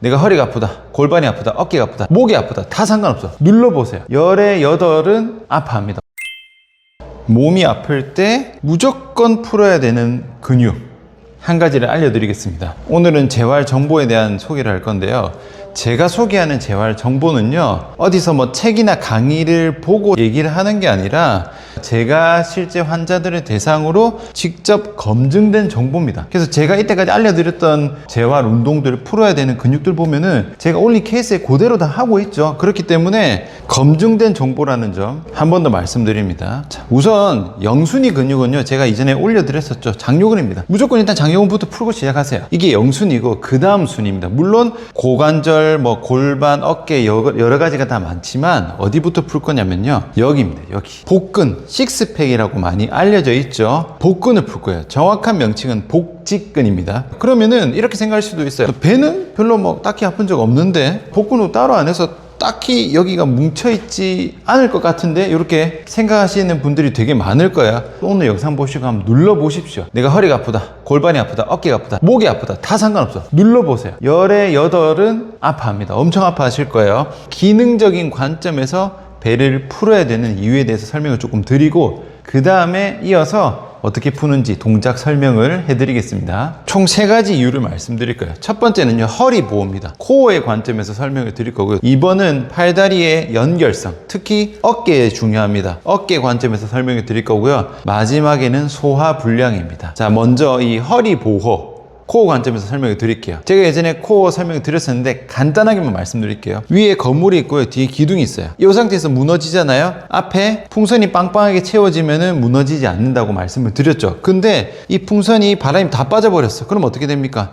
내가 허리가 아프다, 골반이 아프다, 어깨가 아프다, 목이 아프다, 다 상관없어. 눌러보세요. 열의 8은 아파합니다. 몸이 아플 때 무조건 풀어야 되는 근육 한 가지를 알려드리겠습니다. 오늘은 재활 정보에 대한 소개를 할 건데요. 제가 소개하는 재활 정보는요, 어디서 뭐 책이나 강의를 보고 얘기를 하는 게 아니라 제가 실제 환자들을 대상으로 직접 검증된 정보입니다. 그래서 제가 이때까지 알려드렸던 재활 운동들을 풀어야 되는 근육들 보면은 제가 올린 케이스에 그대로 다 하고 있죠. 그렇기 때문에 검증된 정보라는 점 한 번 더 말씀드립니다. 자, 우선 영순위 근육은요, 제가 이전에 올려드렸었죠. 장요근입니다. 무조건 일단 장요근부터 풀고 시작하세요. 이게 영순위고 그 다음 순위입니다. 물론 고관절, 뭐 골반, 어깨 여러 가지가 다 많지만 어디부터 풀 거냐면요, 여기입니다. 여기 복근, 식스팩이라고 많이 알려져 있죠. 복근을 풀 거예요. 정확한 명칭은 복직근입니다. 그러면은 이렇게 생각할 수도 있어요. 배는 별로 뭐 딱히 아픈 적 없는데 복근을 따로 안 해서 딱히 여기가 뭉쳐있지 않을 것 같은데, 이렇게 생각하시는 분들이 되게 많을 거야. 오늘 영상 보시고 한번 눌러보십시오. 내가 허리가 아프다, 골반이 아프다, 어깨가 아프다, 목이 아프다, 다 상관없어. 눌러보세요. 열의 8은 아파합니다. 엄청 아파하실 거예요. 기능적인 관점에서 배를 풀어야 되는 이유에 대해서 설명을 조금 드리고, 그 다음에 이어서 어떻게 푸는지 동작 설명을 해드리겠습니다. 총 3가지 이유를 말씀드릴 거예요. 첫 번째는요, 허리 보호입니다. 코어의 관점에서 설명을 드릴 거고요. 2번은 팔다리의 연결성, 특히 어깨에 중요합니다. 어깨 관점에서 설명을 드릴 거고요. 마지막에는 소화불량입니다. 자, 먼저 이 허리 보호, 코어 관점에서 설명을 드릴게요. 제가 예전에 코어 설명을 드렸었는데 간단하게만 말씀드릴게요. 위에 건물이 있고요, 뒤에 기둥이 있어요. 이 상태에서 무너지잖아요. 앞에 풍선이 빵빵하게 채워지면은 무너지지 않는다고 말씀을 드렸죠. 근데 이 풍선이 바람이 다 빠져버렸어. 그럼 어떻게 됩니까?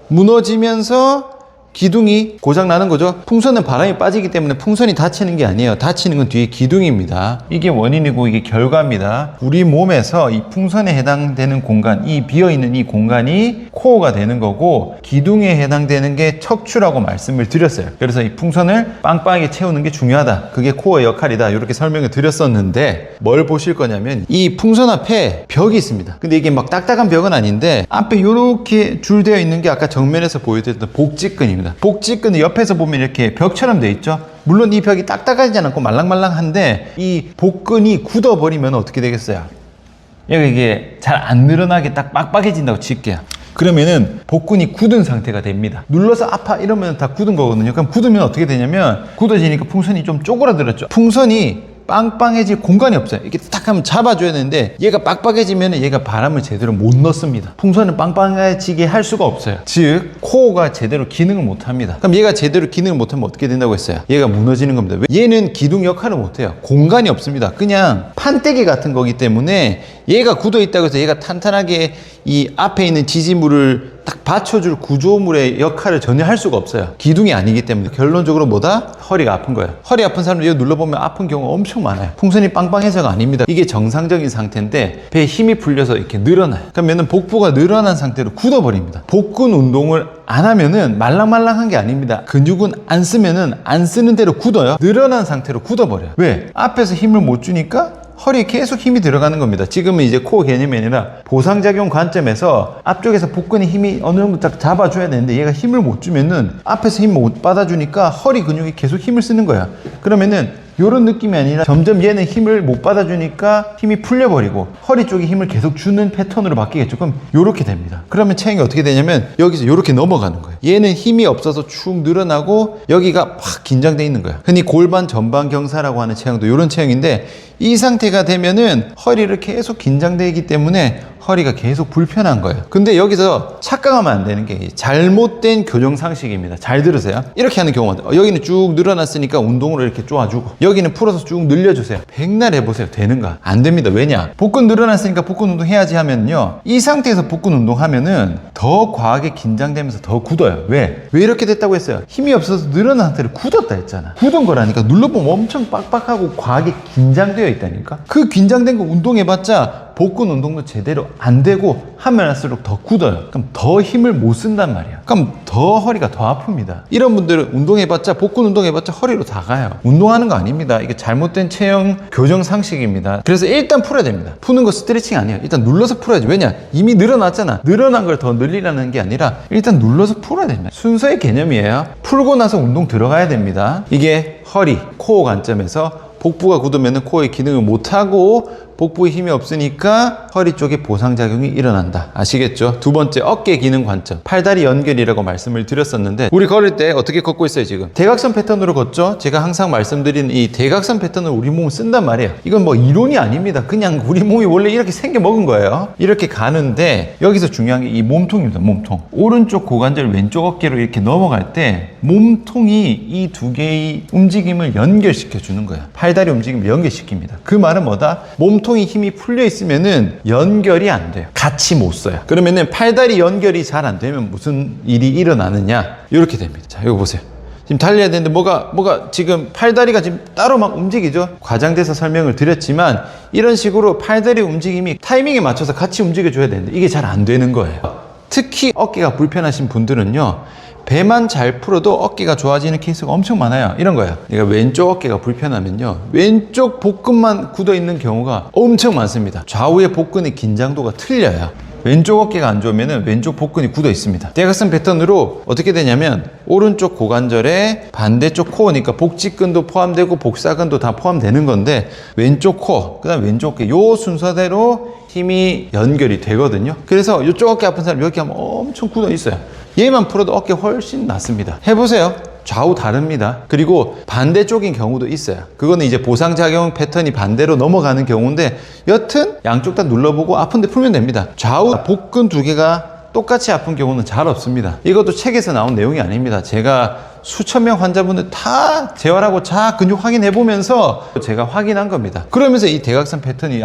무너지면서 기둥이 고장 나는 거죠. 풍선은 바람이 빠지기 때문에 풍선이 다치는 게 아니에요. 다치는 건 뒤에 기둥입니다. 이게 원인이고 이게 결과입니다. 우리 몸에서 이 풍선에 해당되는 공간, 이 비어있는 이 공간이 코어가 되는 거고, 기둥에 해당되는 게 척추라고 말씀을 드렸어요. 그래서 이 풍선을 빵빵하게 채우는 게 중요하다, 그게 코어의 역할이다, 이렇게 설명을 드렸었는데, 뭘 보실 거냐면 이 풍선 앞에 벽이 있습니다. 근데 이게 막 딱딱한 벽은 아닌데 앞에 이렇게 줄되어 있는 게 아까 정면에서 보여드렸던 복직근입니다. 복직근은 옆에서 보면 이렇게 벽처럼 되어 있죠. 물론 이 벽이 딱딱하지 않고 말랑말랑한데 이 복근이 굳어버리면 어떻게 되겠어요? 이게 잘 안 늘어나게 딱 빡빡해진다고 칠게요. 그러면은 복근이 굳은 상태가 됩니다. 눌러서 아파 이러면 다 굳은 거거든요. 그럼 굳으면 어떻게 되냐면, 굳어지니까 풍선이 좀 쪼그라들었죠. 풍선이 빵빵해질 공간이 없어요. 이렇게 딱 하면 잡아줘야 되는데 얘가 빡빡해지면 얘가 바람을 제대로 못 넣습니다. 풍선을 빵빵해지게 할 수가 없어요. 즉 코어가 제대로 기능을 못합니다. 그럼 얘가 제대로 기능을 못하면 어떻게 된다고 했어요? 얘가 무너지는 겁니다. 얘는 기둥 역할을 못해요. 공간이 없습니다. 그냥 판때기 같은 거기 때문에 얘가 굳어 있다고 해서 얘가 탄탄하게 이 앞에 있는 지지물을 딱 받쳐줄 구조물의 역할을 전혀 할 수가 없어요. 기둥이 아니기 때문에. 결론적으로 뭐다? 허리가 아픈 거예요. 허리 아픈 사람들 이거 눌러보면 아픈 경우가 엄청 많아요. 풍선이 빵빵해서가 아닙니다. 이게 정상적인 상태인데 배에 힘이 풀려서 이렇게 늘어나요. 그러면 복부가 늘어난 상태로 굳어버립니다. 복근 운동을 안 하면은 말랑말랑한 게 아닙니다. 근육은 안 쓰면은 안 쓰는 대로 굳어요. 늘어난 상태로 굳어버려요. 왜? 앞에서 힘을 못 주니까 허리에 계속 힘이 들어가는 겁니다. 지금은 이제 코어 개념이 아니라 보상작용 관점에서 앞쪽에서 복근의 힘이 어느 정도 딱 잡아줘야 되는데 얘가 힘을 못 주면은 앞에서 힘 못 받아주니까 허리 근육이 계속 힘을 쓰는 거야. 그러면은 이런 느낌이 아니라 점점 얘는 힘을 못 받아주니까 힘이 풀려버리고 허리 쪽에 힘을 계속 주는 패턴으로 바뀌겠죠. 그럼 이렇게 됩니다. 그러면 체형이 어떻게 되냐면 여기서 이렇게 넘어가는 거예요. 얘는 힘이 없어서 축 늘어나고 여기가 막 긴장돼 있는 거야. 흔히 골반 전방 경사라고 하는 체형도 이런 체형인데, 이 상태가 되면은 허리를 계속 긴장되기 때문에 허리가 계속 불편한 거예요. 근데 여기서 착각하면 안 되는 게 잘못된 교정 상식입니다. 잘 들으세요. 이렇게 하는 경우가 여기는 쭉 늘어났으니까 운동으로 이렇게 쪼아주고 여기는 풀어서 쭉 늘려주세요. 백날 해보세요. 되는가? 안 됩니다. 왜냐? 복근 늘어났으니까 복근 운동 해야지 하면요, 이 상태에서 복근 운동하면은 더 과하게 긴장되면서 더 굳어요. 왜 이렇게 됐다고 했어요? 힘이 없어서 늘어난 상태를 굳었다 했잖아. 굳은 거라니까. 눌러보면 엄청 빡빡하고 과하게 긴장되어 있다니까. 그 긴장된 거 운동해봤자 복근 운동도 제대로 안 되고 하면 할수록 더 굳어요. 그럼 더 힘을 못 쓴단 말이야. 그럼 더 허리가 더 아픕니다. 이런 분들은 운동해봤자 복근 운동해봤자 허리로 다 가요. 운동하는 거 아닙니다. 이게 잘못된 체형 교정 상식입니다. 그래서 일단 풀어야 됩니다. 푸는 거 스트레칭 아니에요. 일단 눌러서 풀어야지. 왜냐? 이미 늘어났잖아. 늘어난 걸 더 늘리라는 게 아니라 일단 눌러서 풀어야 됩니다. 순서의 개념이에요. 풀고 나서 운동 들어가야 됩니다. 이게 허리, 코어 관점에서 복부가 굳으면 코어의 기능을 못하고 복부에 힘이 없으니까 허리 쪽에 보상작용이 일어난다. 아시겠죠? 두 번째, 어깨 기능 관점. 팔다리 연결이라고 말씀을 드렸었는데 우리 걸을 때 어떻게 걷고 있어요 지금? 대각선 패턴으로 걷죠? 제가 항상 말씀드린 이 대각선 패턴을 우리 몸은 쓴단 말이에요. 이건 뭐 이론이 아닙니다. 그냥 우리 몸이 원래 이렇게 생겨 먹은 거예요. 이렇게 가는데 여기서 중요한 게 이 몸통입니다. 몸통. 오른쪽 고관절 왼쪽 어깨로 이렇게 넘어갈 때 몸통이 이 두 개의 움직임을 연결시켜 주는 거예요. 팔다리 움직임을 연결시킵니다. 그 말은 뭐다? 몸통이 힘이 풀려 있으면은 연결이 안 돼요. 같이 못 써요. 그러면은 팔다리 연결이 잘 안 되면 무슨 일이 일어나느냐? 이렇게 됩니다. 자, 이거 보세요. 지금 달려야 되는데 뭐가 지금 팔다리가 지금 따로 막 움직이죠? 과장돼서 설명을 드렸지만 이런 식으로 팔다리 움직임이 타이밍에 맞춰서 같이 움직여줘야 되는데 이게 잘 안 되는 거예요. 특히 어깨가 불편하신 분들은요, 배만 잘 풀어도 어깨가 좋아지는 케이스가 엄청 많아요. 이런 거예요. 내가 왼쪽 어깨가 불편하면요, 왼쪽 복근만 굳어 있는 경우가 엄청 많습니다. 좌우의 복근의 긴장도가 틀려요. 왼쪽 어깨가 안 좋으면 왼쪽 복근이 굳어 있습니다. 대각선 패턴으로 어떻게 되냐면 오른쪽 고관절에 반대쪽 코어니까 복직근도 포함되고 복사근도 다 포함되는 건데 왼쪽 코어, 그 다음 왼쪽 어깨, 요 순서대로 힘이 연결이 되거든요. 그래서 이쪽 어깨 아픈 사람 이렇게 하면 엄청 굳어 있어요. 얘만 풀어도 어깨 훨씬 낫습니다. 해보세요. 좌우 다릅니다. 그리고 반대쪽인 경우도 있어요. 그거는 이제 보상작용 패턴이 반대로 넘어가는 경우인데 여튼 양쪽 다 눌러보고 아픈데 풀면 됩니다. 좌우 복근 두 개가 똑같이 아픈 경우는 잘 없습니다. 이것도 책에서 나온 내용이 아닙니다. 제가 수천 명 환자분들 다 재활하고 자 근육 확인해 보면서 제가 확인한 겁니다. 그러면서 이 대각선 패턴이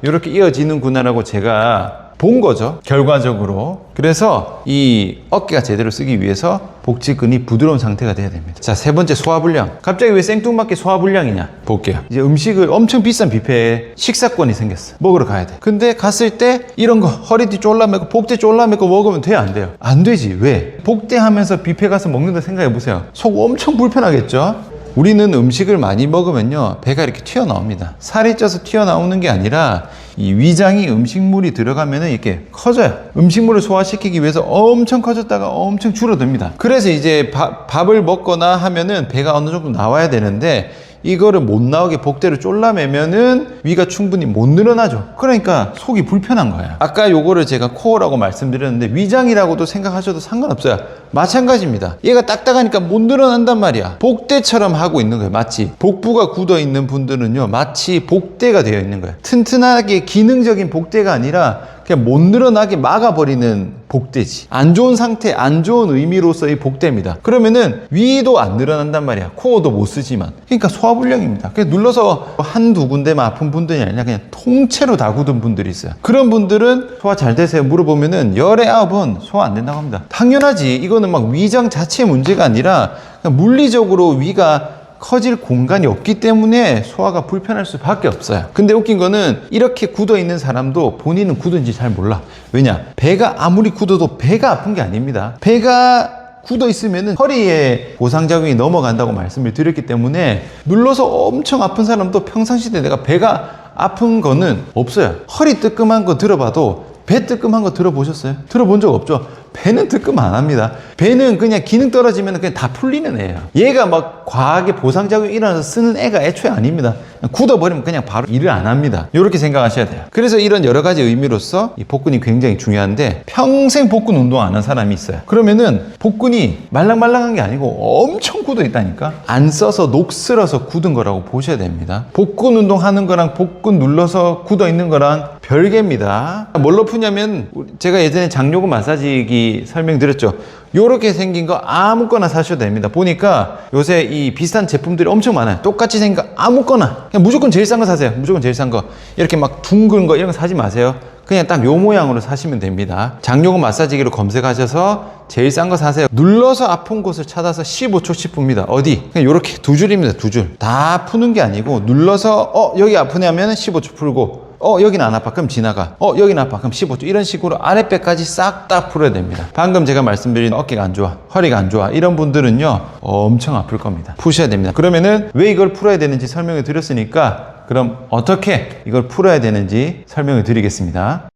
이렇게 이어지는구나라고 제가 본 거죠, 결과적으로. 그래서 이 어깨가 제대로 쓰기 위해서 복직근이 부드러운 상태가 돼야 됩니다. 자, 세 번째, 소화불량. 갑자기 왜 생뚱맞게 소화불량이냐 볼게요. 이제 음식을 엄청 비싼 뷔페에 식사권이 생겼어. 먹으러 가야 돼. 근데 갔을 때 이런 거 허리띠 쫄라매고 복대 쫄라매고 먹으면 돼요, 안 돼요? 안 되지. 왜? 복대 하면서 뷔페 가서 먹는다 생각해 보세요. 속 엄청 불편하겠죠? 우리는 음식을 많이 먹으면요, 배가 이렇게 튀어나옵니다. 살이 쪄서 튀어나오는 게 아니라 이 위장이 음식물이 들어가면은 이렇게 커져요. 음식물을 소화시키기 위해서 엄청 커졌다가 엄청 줄어듭니다. 그래서 이제 밥을 먹거나 하면은 배가 어느 정도 나와야 되는데 이거를 못 나오게 복대를 쫄라매면은 위가 충분히 못 늘어나죠. 그러니까 속이 불편한 거예요. 아까 요거를 제가 코어라고 말씀드렸는데 위장이라고도 생각하셔도 상관없어요. 마찬가지입니다. 얘가 딱딱하니까 못 늘어난단 말이야. 복대처럼 하고 있는 거예요. 마치 복부가 굳어 있는 분들은요, 마치 복대가 되어 있는 거예요. 튼튼하게 기능적인 복대가 아니라 그냥 못 늘어나게 막아버리는 복대지. 안 좋은 상태, 안 좋은 의미로서의 복대입니다. 그러면은 위도 안 늘어난단 말이야. 코어도 못 쓰지만. 그러니까 소화불량입니다. 그래서 눌러서 한두 군데만 아픈 분들이 아니라 그냥 통째로 다 굳은 분들이 있어요. 그런 분들은 소화 잘 되세요? 물어보면은 열에 9은 소화 안 된다고 합니다. 당연하지. 이거는 막 위장 자체의 문제가 아니라 그냥 물리적으로 위가 커질 공간이 없기 때문에 소화가 불편할 수밖에 없어요. 근데 웃긴 거는 이렇게 굳어 있는 사람도 본인은 굳은지 잘 몰라. 왜냐? 배가 아무리 굳어도 배가 아픈 게 아닙니다. 배가 굳어 있으면은 허리에 보상작용이 넘어간다고 말씀을 드렸기 때문에 눌러서 엄청 아픈 사람도 평상시에 내가 배가 아픈 거는 없어요. 허리 뜨끔한 거 들어봐도 배 뜨끔한 거 들어보셨어요? 들어본 적 없죠? 배는 뜨끔 안 합니다. 배는 그냥 기능 떨어지면 그냥 다 풀리는 애예요. 얘가 막 과하게 보상작용이 일어나서 쓰는 애가 애초에 아닙니다. 그냥 굳어버리면 그냥 바로 일을 안 합니다. 이렇게 생각하셔야 돼요. 그래서 이런 여러 가지 의미로서 이 복근이 굉장히 중요한데 평생 복근 운동 안 한 사람이 있어요. 그러면은 복근이 말랑말랑한 게 아니고 엄청 굳어 있다니까? 안 써서 녹슬어서 굳은 거라고 보셔야 됩니다. 복근 운동 하는 거랑 복근 눌러서 굳어 있는 거랑 별개입니다. 뭘로 푸냐면 제가 예전에 장요근 마사지기 설명드렸죠. 요렇게 생긴 거 아무거나 사셔도 됩니다. 보니까 요새 이 비싼 제품들이 엄청 많아요. 똑같이 생긴 거 아무거나 그냥 무조건 제일 싼 거 사세요. 무조건 제일 싼 거. 이렇게 막 둥근 거 이런 거 사지 마세요. 그냥 딱 요 모양으로 사시면 됩니다. 장요근 마사지기로 검색하셔서 제일 싼 거 사세요. 눌러서 아픈 곳을 찾아서 15초씩 풉니다. 어디? 그냥 요렇게 두 줄입니다. 두 줄. 다 푸는 게 아니고 눌러서 여기 아프냐면 15초 풀고 여긴 안 아파. 그럼 지나가. 여긴 아파. 그럼 15초. 이런 식으로 아랫배까지 싹 다 풀어야 됩니다. 방금 제가 말씀드린 어깨가 안 좋아, 허리가 안 좋아, 이런 분들은요, 엄청 아플 겁니다. 푸셔야 됩니다. 그러면은 왜 이걸 풀어야 되는지 설명을 드렸으니까, 그럼 어떻게 이걸 풀어야 되는지 설명을 드리겠습니다.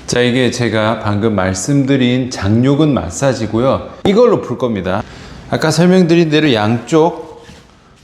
자, 이게 제가 방금 말씀드린 장요근 마사지고요. 이걸로 풀 겁니다. 아까 설명드린 대로 양쪽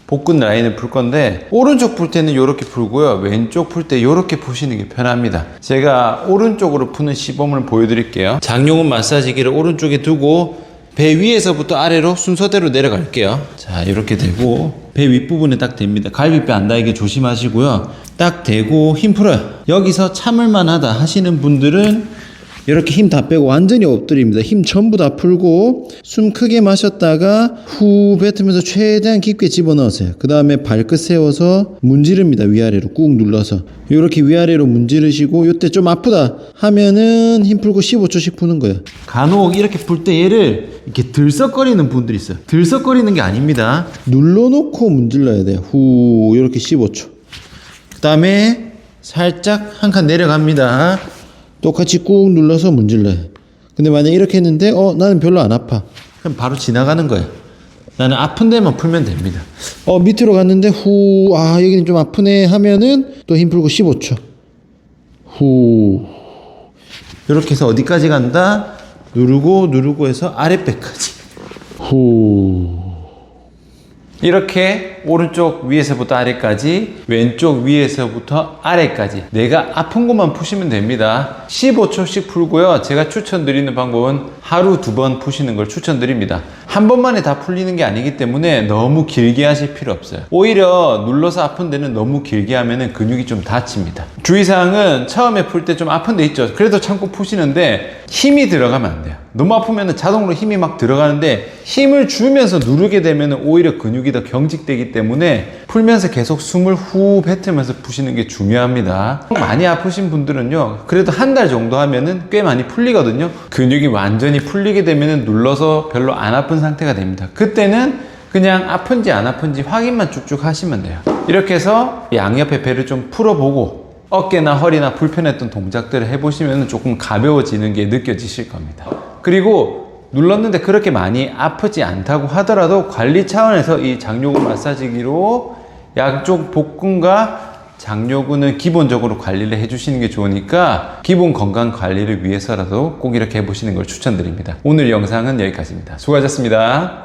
복근 라인을 풀 건데, 오른쪽 풀 때는 이렇게 풀고요, 왼쪽 풀 때 이렇게 푸시는 게 편합니다. 제가 오른쪽으로 푸는 시범을 보여드릴게요. 장요근 마사지기를 오른쪽에 두고 배 위에서부터 아래로 순서대로 내려갈게요. 자, 이렇게 되고 배 윗부분에 딱 됩니다. 갈비뼈 안 닿게 조심하시고요. 딱 대고 힘 풀어요. 여기서 참을만 하다 하시는 분들은 이렇게 힘 다 빼고 완전히 엎드립니다. 힘 전부 다 풀고 숨 크게 마셨다가 후 뱉으면서 최대한 깊게 집어넣으세요. 그 다음에 발끝 세워서 문지릅니다. 위아래로 꾹 눌러서 이렇게 위아래로 문지르시고, 이때 좀 아프다 하면은 힘 풀고 15초씩 푸는 거예요. 간혹 이렇게 풀 때 얘를 이렇게 들썩거리는 분들이 있어요. 들썩거리는 게 아닙니다. 눌러놓고 문질러야 돼요. 후, 이렇게 15초. 그 다음에 살짝 한 칸 내려갑니다. 똑같이 꾹 눌러서 문질러요. 근데 만약 이렇게 했는데 나는 별로 안 아파, 그럼 바로 지나가는 거예요. 나는 아픈 데만 풀면 됩니다. 밑으로 갔는데 여기는 좀 아프네 하면은 또 힘 풀고 15초. 후, 이렇게 해서 어디까지 간다? 누르고 해서 아랫배까지. 후, 이렇게 오른쪽 위에서부터 아래까지, 왼쪽 위에서부터 아래까지 내가 아픈 곳만 푸시면 됩니다. 15초씩 풀고요. 제가 추천드리는 방법은 하루 2번 푸시는 걸 추천드립니다. 한 번만에 다 풀리는 게 아니기 때문에 너무 길게 하실 필요 없어요. 오히려 눌러서 아픈 데는 너무 길게 하면 근육이 좀 다칩니다. 주의사항은 처음에 풀 때 좀 아픈 데 있죠. 그래도 참고 푸시는데 힘이 들어가면 안 돼요. 너무 아프면 자동으로 힘이 막 들어가는데, 힘을 주면서 누르게 되면 오히려 근육이 더 경직되기 때문에 풀면서 계속 숨을 후 뱉으면서 푸시는 게 중요합니다. 많이 아프신 분들은요, 그래도 한 달 정도 하면은 꽤 많이 풀리거든요. 근육이 완전히 풀리게 되면은 눌러서 별로 안 아픈 상태가 됩니다. 그때는 그냥 아픈지 안 아픈지 확인만 쭉쭉 하시면 돼요. 이렇게 해서 양옆에 배를 좀 풀어보고 어깨나 허리나 불편했던 동작들을 해보시면 조금 가벼워지는 게 느껴지실 겁니다. 그리고 눌렀는데 그렇게 많이 아프지 않다고 하더라도 관리 차원에서 이 장요근 마사지기로 양쪽 복근과 장요근은 기본적으로 관리를 해주시는 게 좋으니까 기본 건강 관리를 위해서라도 꼭 이렇게 해보시는 걸 추천드립니다. 오늘 영상은 여기까지입니다. 수고하셨습니다.